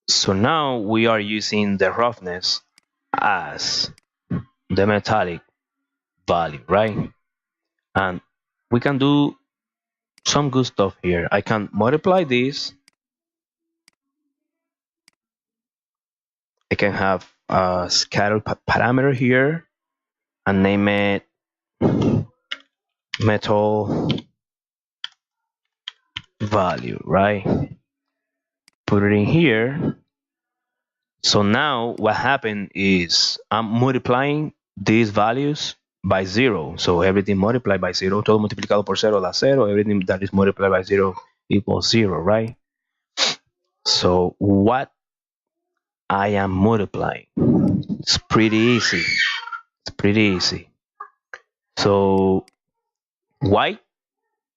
So now we are using the roughness as the metallic value, right? And we can do some good stuff here. I can multiply this. I can have a scatter parameter here and name it metal value, right? Put it in here. So now what happened is I'm multiplying these values by 0. So everything multiplied by 0, todo multiplicado por 0 da 0, everything that is multiplied by 0 equals 0, right? So what I am multiplying, it's pretty easy. It's pretty easy. So white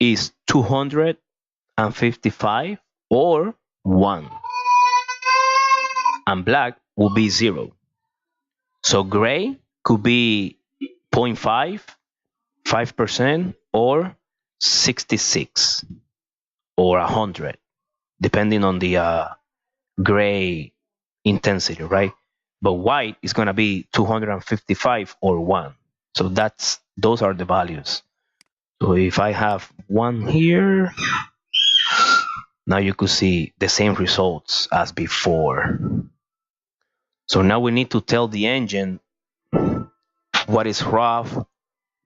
is 255 or 1. And black will be 0. So gray could be 0.5, 5%, or 66 or 100, depending on the gray intensity, right? But white is going to be 255 or 1. So those are the values. So if I have 1 here, now you could see the same results as before. So now we need to tell the engine what is rough,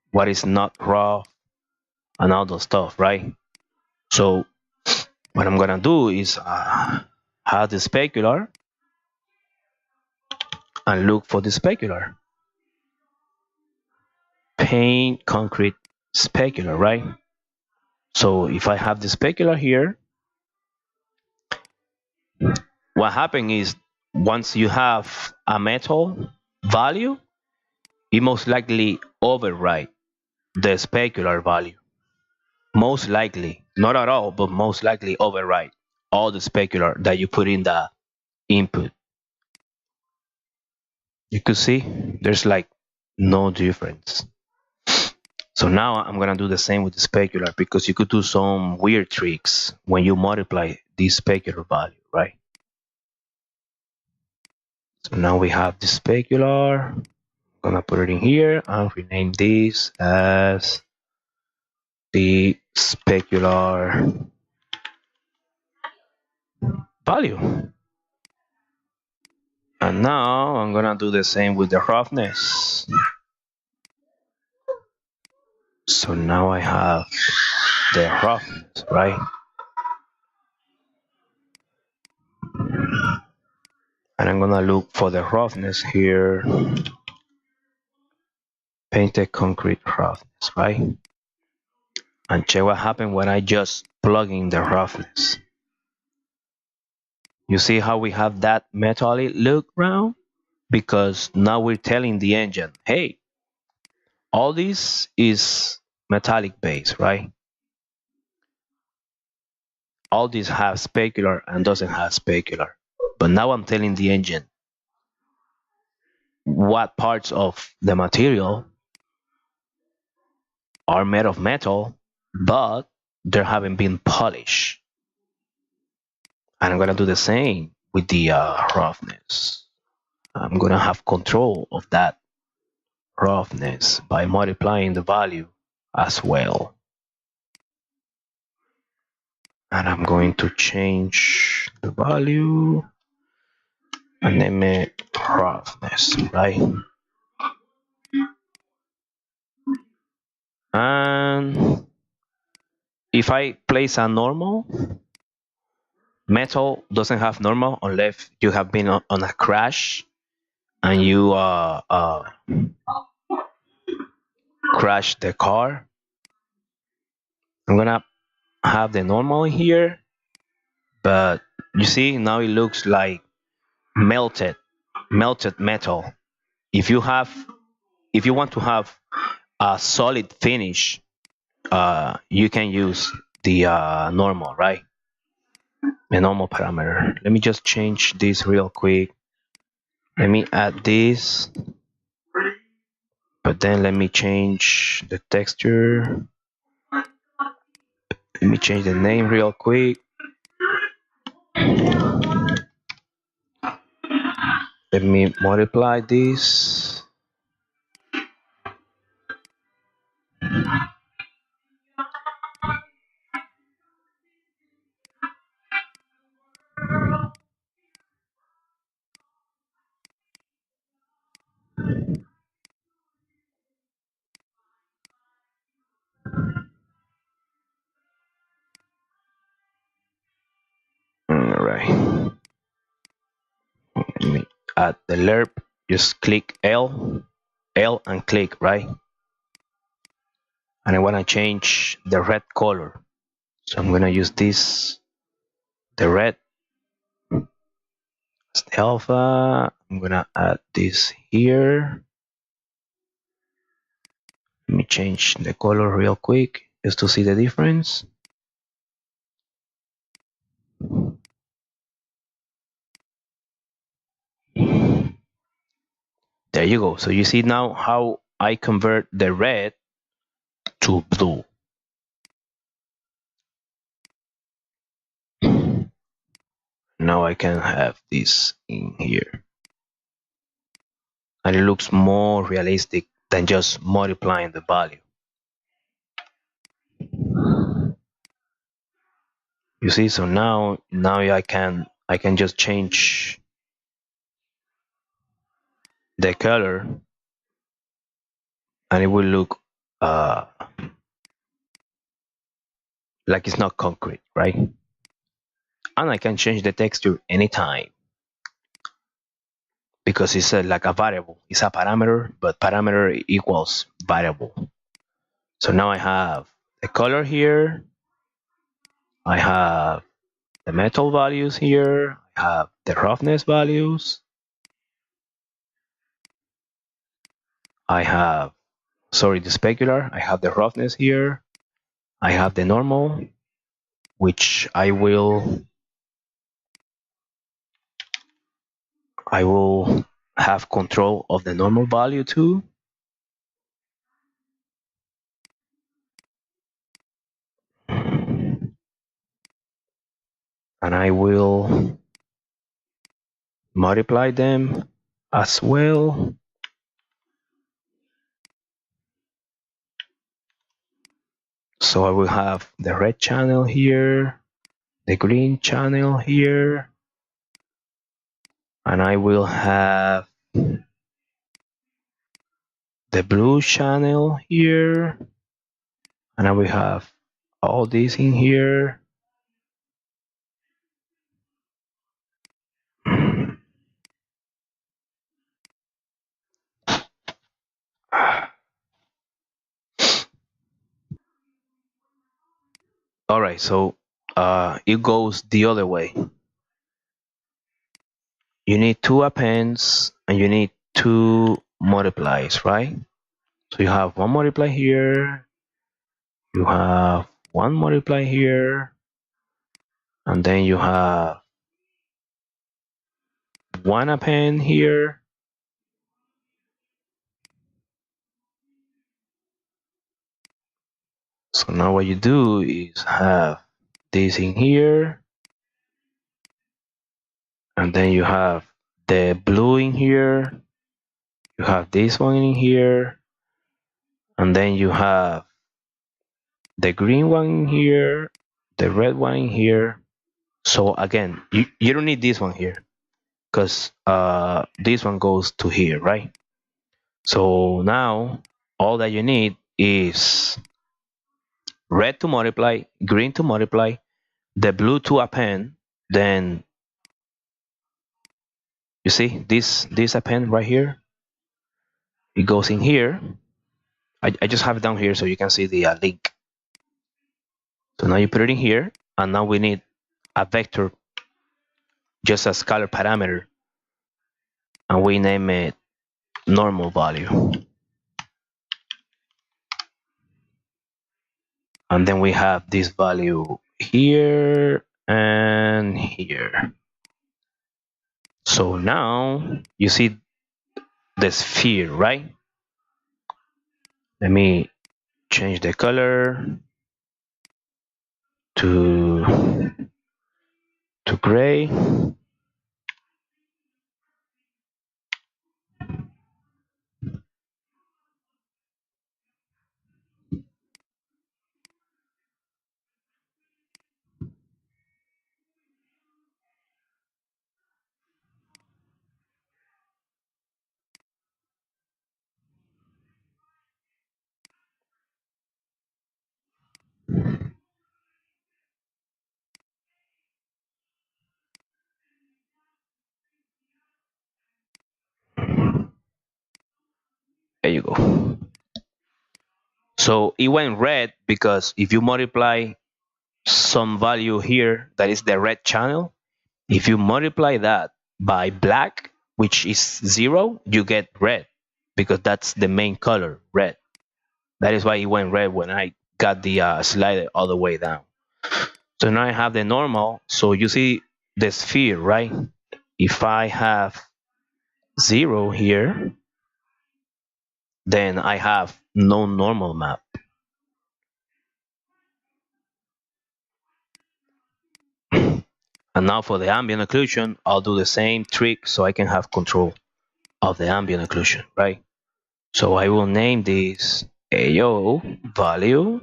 what is not rough, and all those stuff, right? So what I'm gonna do is have the specular and look for the specular. Paint concrete specular, right? So if I have the specular here, what happens is once you have a metal value, it most likely override the specular value. Most likely, not at all, but most likely override all the specular that you put in the input. You could see there's like no difference. So now I'm gonna do the same with the specular, because you could do some weird tricks when you multiply this specular value, right? So now we have the specular. I'm gonna put it in here and rename this as the specular value. And now I'm gonna do the same with the roughness. So now I have the roughness, right? And I'm gonna look for the roughness here. Painted concrete roughness, right? And check what happened when I just plug in the roughness. You see how we have that metallic look round? Because now we're telling the engine, hey, all this is metallic base, right? All this has specular and doesn't have specular. But now I'm telling the engine what parts of the material are made of metal, but they haven't been polished. And I'm gonna do the same with the roughness. I'm gonna have control of that roughness by multiplying the value as well. And I'm going to change the value and name it roughness, right? And if I place a normal, metal doesn't have normal unless you have been on a crash and you crash the car. I'm gonna have the normal here, but you see now it looks like melted metal. If you want to have a solid finish, you can use the normal, right? The normal parameter. Let me just change this real quick. Let me add this, but then let me change the texture. Let me change the name real quick. Let me multiply this. All right. Let me add the lerp. Just click L and click, right? And I want to change the red color. So I'm going to use this, the red as the alpha. I'm going to add this here. Let me change the color real quick just to see the difference. There you go. So you see now how I convert the red to blue. Now I can have this in here. And it looks more realistic than just multiplying the value. You see, so now I can just change the color and it will look like it's not concrete, right? And I can change the texture anytime because it's like a variable. It's a parameter, but parameter equals variable. So now I have the color here. I have the metal values here. I have the roughness values. I have, sorry, the specular. I have the roughness here. I have the normal, which I will have control of the normal value too. And I will multiply them as well. So I will have the red channel here, the green channel here, and I will have the blue channel here, and I will have all these in here. All right, so it goes the other way. You need two appends and you need two multiplies, right? So you have one multiply here, you have one multiply here, and then you have one append here. So now what you do is have this in here, and then you have the blue in here, you have this one in here, and then you have the green one in here, the red one in here. So again, you don't need this one here because this one goes to here, right? So now all that you need is red to multiply, green to multiply, the blue to append, then you see this append right here, it goes in here. I just have it down here so you can see the link. So now you put it in here, and now we need a vector, just a scalar parameter, and we name it normal value. And then we have this value here and here. So now you see the sphere, right? Let me change the color to gray. There you go. So it went red because if you multiply some value here, that is the red channel, if you multiply that by black, which is 0, you get red because that's the main color, red. That is why it went red when I got the slider all the way down. So now I have the normal. So you see the sphere, right? If I have 0 here, then I have no normal map. And now for the ambient occlusion, I'll do the same trick so I can have control of the ambient occlusion, right? So I will name this AO value,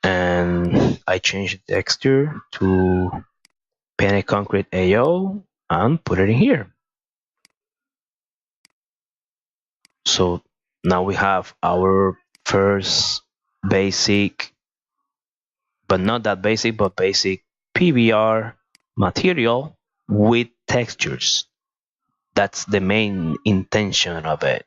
and I change the texture to painted concrete AO and put it in here. So now we have our first basic, but not that basic, but basic PBR material with textures. That's the main intention of it.